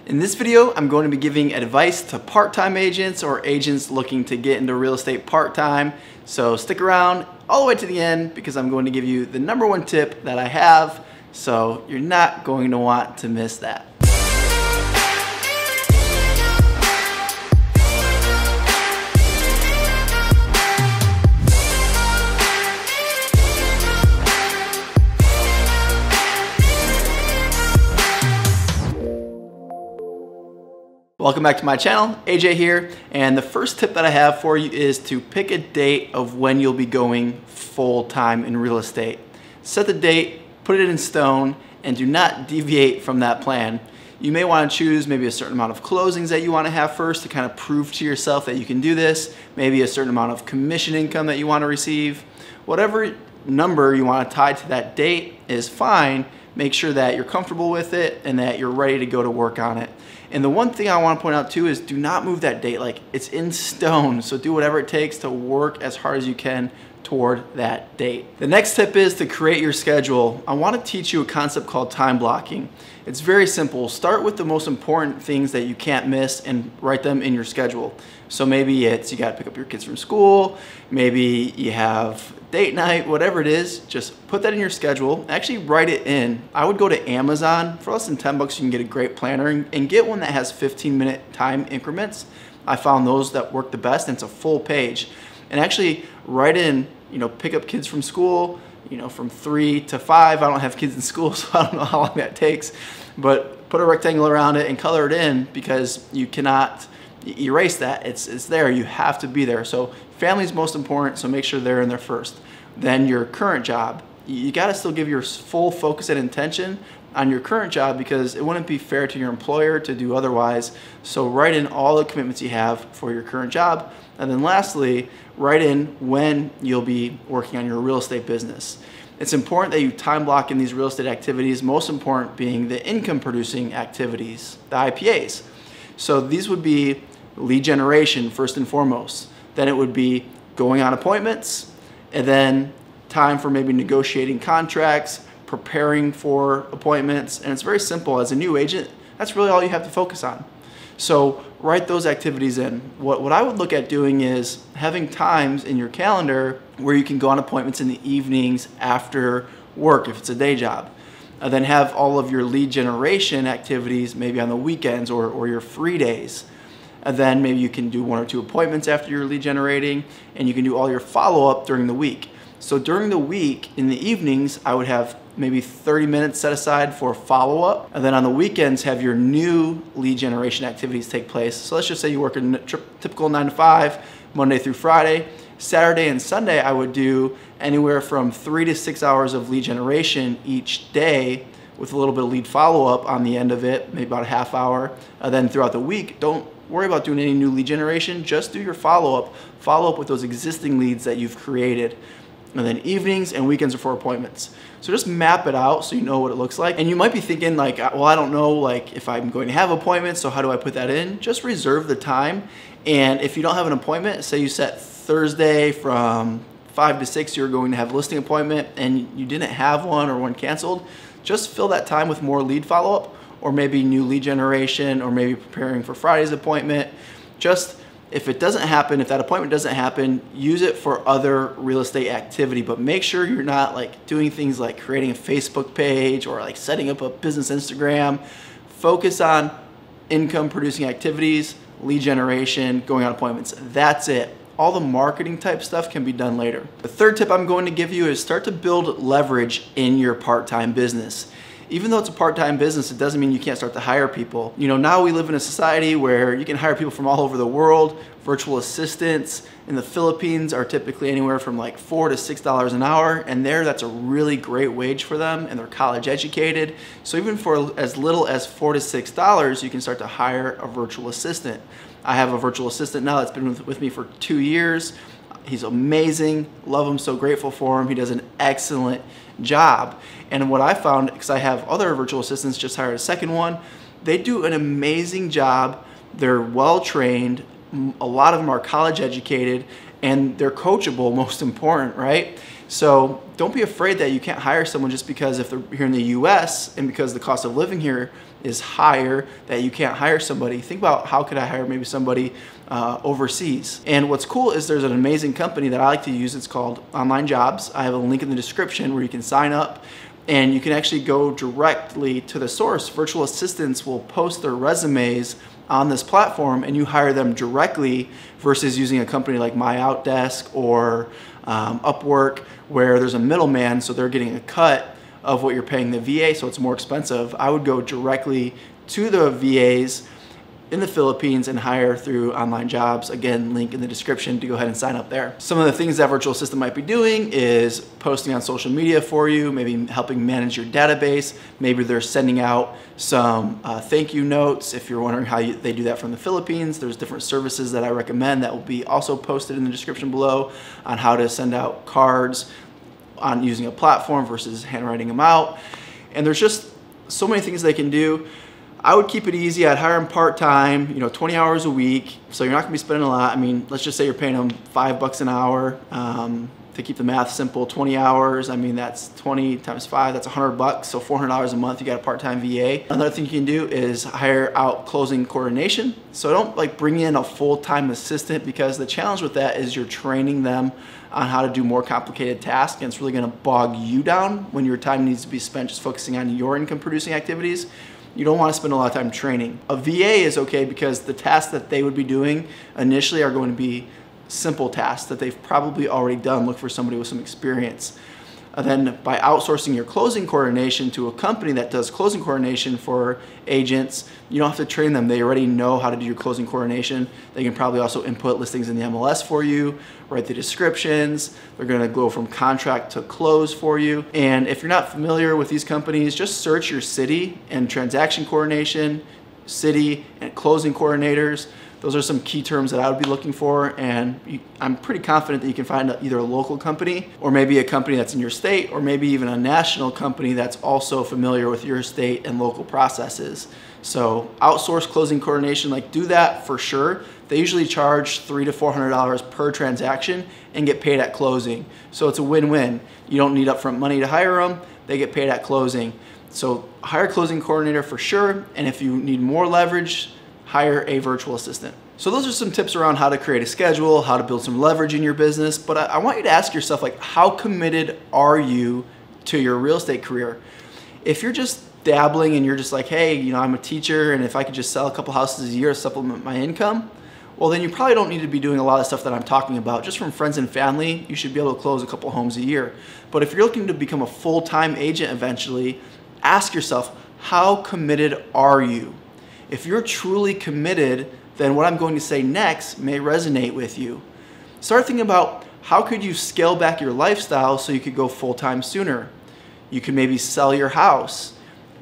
In this video, I'm going to be giving advice to part-time agents or agents looking to get into real estate part-time. So stick around all the way to the end because I'm going to give you the #1 tip that I have. So you're not going to want to miss that. Welcome back to my channel, AJ here, and the first tip that I have for you is to pick a date of when you'll be going full-time in real estate. Set the date, put it in stone, and do not deviate from that plan. You may want to choose maybe a certain amount of closings that you want to have first to kind of prove to yourself that you can do this, maybe a certain amount of commission income that you want to receive. Whatever number you want to tie to that date is fine. Make sure that you're comfortable with it and that you're ready to go to work on it. And the one thing I want to point out too is do not move that date. Like, it's in stone, so do whatever it takes to work as hard as you can toward that date. The next tip is to create your schedule. I want to teach you a concept called time blocking. It's very simple. Start with the most important things that you can't miss and write them in your schedule. So maybe it's you got to pick up your kids from school, maybe you have date night, whatever it is, just put that in your schedule. Actually write it in. I would go to Amazon. For less than 10 bucks, you can get a great planner and get one that has 15-minute time increments. I found those that work the best, and it's a full page. And actually write in, pick up kids from school, from 3 to 5. I don't have kids in school, so I don't know how long that takes. But put a rectangle around it and color it in because you cannot erase that. It's there. You have to be there. So family's most important, so make sure they're in there first. Then your current job. You got to still give your full focus and intention on your current job because it wouldn't be fair to your employer to do otherwise. So write in all the commitments you have for your current job. And then lastly, write in when you'll be working on your real estate business. It's important that you time block in these real estate activities, most important being the income producing activities, the IPAs. So these would be lead generation first and foremost. Then it would be going on appointments, and then time for maybe negotiating contracts, preparing for appointments. And it's very simple. As a new agent, that's really all you have to focus on. So write those activities in. What I would look at doing is having times in your calendar where you can go on appointments in the evenings after work if it's a day job. And then have all of your lead generation activities maybe on the weekends or your free days. And then maybe you can do 1 or 2 appointments after you're lead generating, and you can do all your follow-up during the week. So during the week, in the evenings, I would have maybe 30 minutes set aside for follow-up, and then on the weekends have your new lead generation activities take place. So let's just say you work a typical 9 to 5, Monday through Friday. Saturday and Sunday, I would do anywhere from 3 to 6 hours of lead generation each day with a little bit of lead follow-up on the end of it, maybe about a half hour. And then throughout the week, don't worry about doing any new lead generation, just do your follow-up. Follow up with those existing leads that you've created. And then evenings and weekends are for appointments. So just map it out so you know what it looks like. And you might be thinking like, well, I don't know like if I'm going to have appointments, so how do I put that in? Just reserve the time. And if you don't have an appointment, say you set Thursday from 5 to 6, you're going to have a listing appointment and you didn't have one or one canceled, just fill that time with more lead follow-up or maybe new lead generation or maybe preparing for Friday's appointment. Just if it doesn't happen, if that appointment doesn't happen, use it for other real estate activity, but make sure you're not like doing things like creating a Facebook page or like setting up a business Instagram. Focus on income producing activities, lead generation, going on appointments. That's it. All the marketing type stuff can be done later. The third tip I'm going to give you is start to build leverage in your part-time business. Even though it's a part-time business, it doesn't mean you can't start to hire people. Now we live in a society where you can hire people from all over the world. Virtual assistants in the Philippines are typically anywhere from like $4 to $6 an hour, and that's a really great wage for them, and they're college educated. So even for as little as $4 to $6, you can start to hire a virtual assistant. I have a virtual assistant now that's been with me for 2 years. He's amazing, love him, so grateful for him. He does an excellent job. And what I found, because I have other virtual assistants, just hired a second one, they do an amazing job. They're well trained. A lot of them are college educated, and they're coachable, most important, right? So don't be afraid that you can't hire someone just because if they're here in the US and because the cost of living here is higher, that you can't hire somebody. Think about how could I hire maybe somebody overseas. And what's cool is there's an amazing company that I like to use. It's called Online Jobs. I have a link in the description where you can sign up and you can actually go directly to the source. Virtual assistants will post their resumes on this platform and you hire them directly versus using a company like MyOutDesk or Upwork, where there's a middleman, so they're getting a cut of what you're paying the VA, so it's more expensive. I would go directly to the VAs in the Philippines and hire through Online Jobs. Again, link in the description to go ahead and sign up there. Some of the things that virtual assistant might be doing is posting on social media for you, maybe helping manage your database. Maybe they're sending out some thank you notes. If you're wondering how they do that from the Philippines, there's different services that I recommend that will be also posted in the description below on how to send out cards on using a platform versus handwriting them out. And there's just so many things they can do. I would keep it easy. I'd hire them part-time, 20 hours a week. So you're not gonna be spending a lot. I mean, let's just say you're paying them $5 an hour. To keep the math simple, 20 hours, I mean, that's 20 times 5, that's $100. So $400 a month, you got a part-time VA. Another thing you can do is hire out closing coordination. So don't like bring in a full-time assistant, because the challenge with that is you're training them on how to do more complicated tasks, and it's really gonna bog you down when your time needs to be spent just focusing on your income producing activities. You don't want to spend a lot of time training. A VA is okay because the tasks that they would be doing initially are going to be simple tasks that they've probably already done. Look for somebody with some experience. And then by outsourcing your closing coordination to a company that does closing coordination for agents, you don't have to train them. They already know how to do your closing coordination. They can probably also input listings in the MLS for you, write the descriptions. They're gonna go from contract to close for you. And if you're not familiar with these companies, just search your city and transaction coordination, city and closing coordinators. Those are some key terms that I would be looking for, and I'm pretty confident that you can find either a local company or maybe a company that's in your state, or maybe even a national company that's also familiar with your state and local processes. So outsource closing coordination, like do that for sure. They usually charge $300 to $400 per transaction and get paid at closing. So it's a win-win. You don't need upfront money to hire them, they get paid at closing. So hire a closing coordinator for sure, and if you need more leverage, hire a virtual assistant. So those are some tips around how to create a schedule, how to build some leverage in your business. But I want you to ask yourself, like, how committed are you to your real estate career? If you're just dabbling and you're just like, hey, I'm a teacher, and if I could just sell a couple houses a year to supplement my income, well, then you probably don't need to be doing a lot of stuff that I'm talking about. Just from friends and family, you should be able to close a couple homes a year. But if you're looking to become a full-time agent eventually, ask yourself, how committed are you? If you're truly committed, then what I'm going to say next may resonate with you. Start thinking about how could you scale back your lifestyle so you could go full-time sooner. You could maybe sell your house,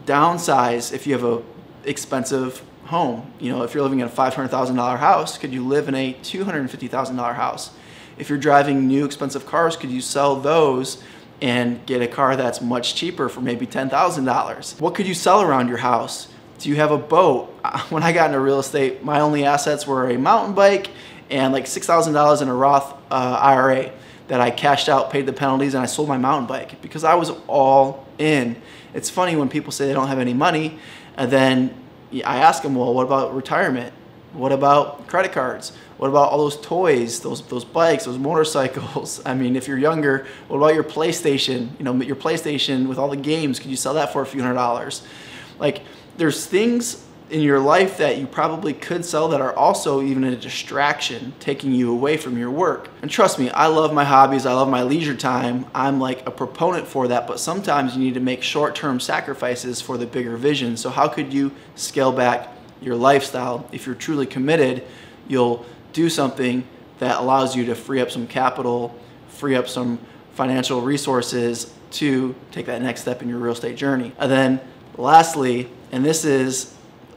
downsize if you have an expensive home. If you're living in a $500,000 house, could you live in a $250,000 house? If you're driving new expensive cars, could you sell those and get a car that's much cheaper for maybe $10,000? What could you sell around your house? Do you have a boat? When I got into real estate, my only assets were a mountain bike and like $6,000 in a Roth IRA that I cashed out, paid the penalties, and I sold my mountain bike because I was all in. It's funny when people say they don't have any money, and then I ask them, well, what about retirement? What about credit cards? What about all those toys, those bikes, those motorcycles? I mean, if you're younger, what about your PlayStation? Your PlayStation with all the games, could you sell that for a few $100s? Like, there's things in your life that you probably could sell that are also even a distraction, taking you away from your work. And trust me, I love my hobbies, I love my leisure time. I'm like a proponent for that, but sometimes you need to make short-term sacrifices for the bigger vision. So how could you scale back your lifestyle? If you're truly committed, you'll do something that allows you to free up some capital, free up some financial resources to take that next step in your real estate journey. And then lastly, and this is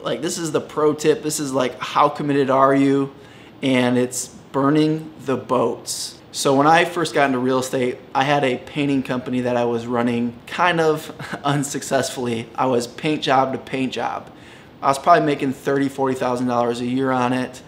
the pro tip, this is like how committed are you, and it's burning the boats. So when I first got into real estate, I had a painting company that I was running kind of unsuccessfully. I was paint job to paint job. I was probably making $30,000 to $40,000 a year on it.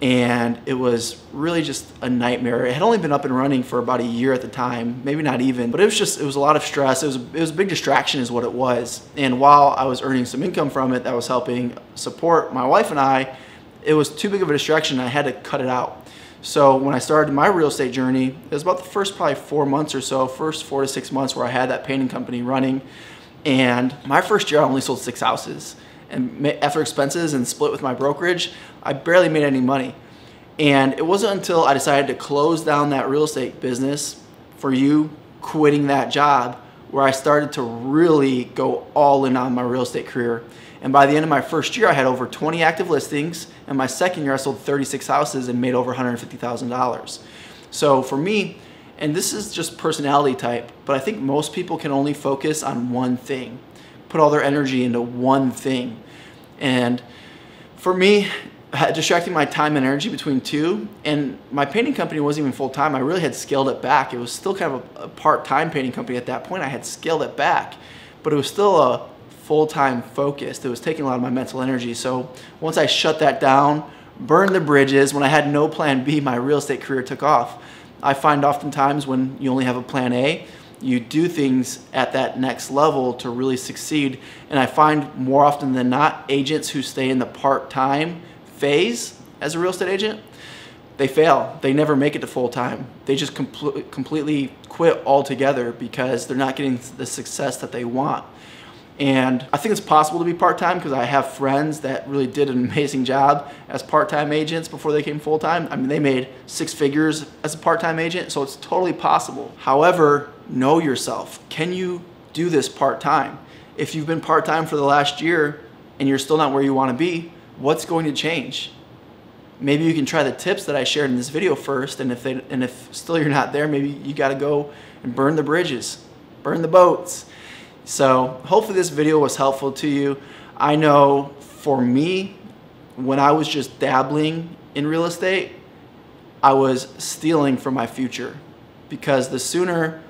and it was really just a nightmare. It had only been up and running for about a year at the time, maybe not even, but it was a lot of stress. It was a big distraction is what it was. And while I was earning some income from it that was helping support my wife and I, it was too big of a distraction. I had to cut it out. So when I started my real estate journey, it was about the first probably 4 months or so, first 4 to 6 months where I had that painting company running. And my first year I only sold 6 houses. And after expenses and split with my brokerage, I barely made any money. And it wasn't until I decided to close down that real estate business, for you quitting that job, where I started to really go all in on my real estate career. And by the end of my first year, I had over 20 active listings. And my second year, I sold 36 houses and made over $150,000. So for me, and this is just personality type, but I think most people can only focus on one thing, put all their energy into one thing. And for me, distracting my time and energy between two, and my painting company wasn't even full-time. I really had scaled it back. It was still kind of a part-time painting company at that point. I had scaled it back, but it was still a full-time focused. It was taking a lot of my mental energy. So once I shut that down, burned the bridges, when I had no plan B, my real estate career took off. I find oftentimes when you only have a plan A, you do things at that next level to really succeed. And I find more often than not, agents who stay in the part-time phase as a real estate agent, they fail. They never make it to full-time. They just completely quit altogether because they're not getting the success that they want. And I think it's possible to be part-time because I have friends that really did an amazing job as part-time agents before they came full-time. I mean, they made 6 figures as a part-time agent, so it's totally possible. However, know yourself. Can you do this part-time? If you've been part-time for the last year and you're still not where you want to be, what's going to change? Maybe you can try the tips that I shared in this video first, and if still you're not there, maybe you got to go and burn the bridges, burn the boats. So hopefully this video was helpful to you. I know for me, when I was just dabbling in real estate, I was stealing from my future, because the sooner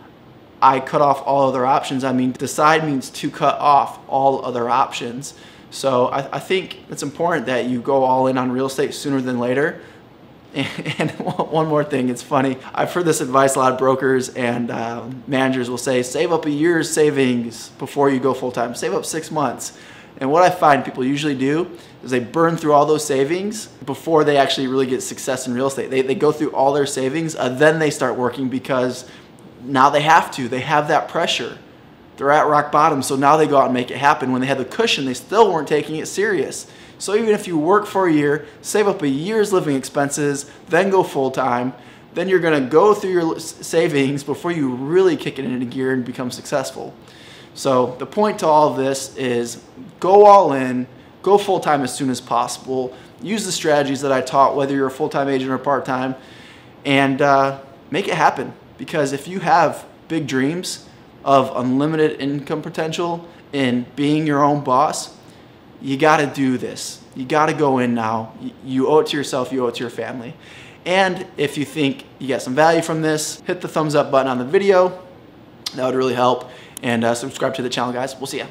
I cut off all other options, I mean, decide means to cut off all other options. So I think it's important that you go all in on real estate sooner than later. And one more thing, it's funny. I've heard this advice, a lot of brokers and managers will say, save up a year's savings before you go full-time. Save up 6 months. And what I find people usually do is they burn through all those savings before they actually really get success in real estate. They go through all their savings, then they start working because now they have to. They have that pressure. They're at rock bottom, so now they go out and make it happen. When they had the cushion, they still weren't taking it serious. So even if you work for a year, save up a year's living expenses, then go full-time, then you're gonna go through your savings before you really kick it into gear and become successful. So the point to all of this is go all in, go full-time as soon as possible, use the strategies that I taught, whether you're a full-time agent or part-time, and make it happen. Because if you have big dreams of unlimited income potential and being your own boss, you got to do this. You got to go in now. You owe it to yourself. You owe it to your family. And if you think you got some value from this, hit the thumbs up button on the video. That would really help. And subscribe to the channel, guys. We'll see ya.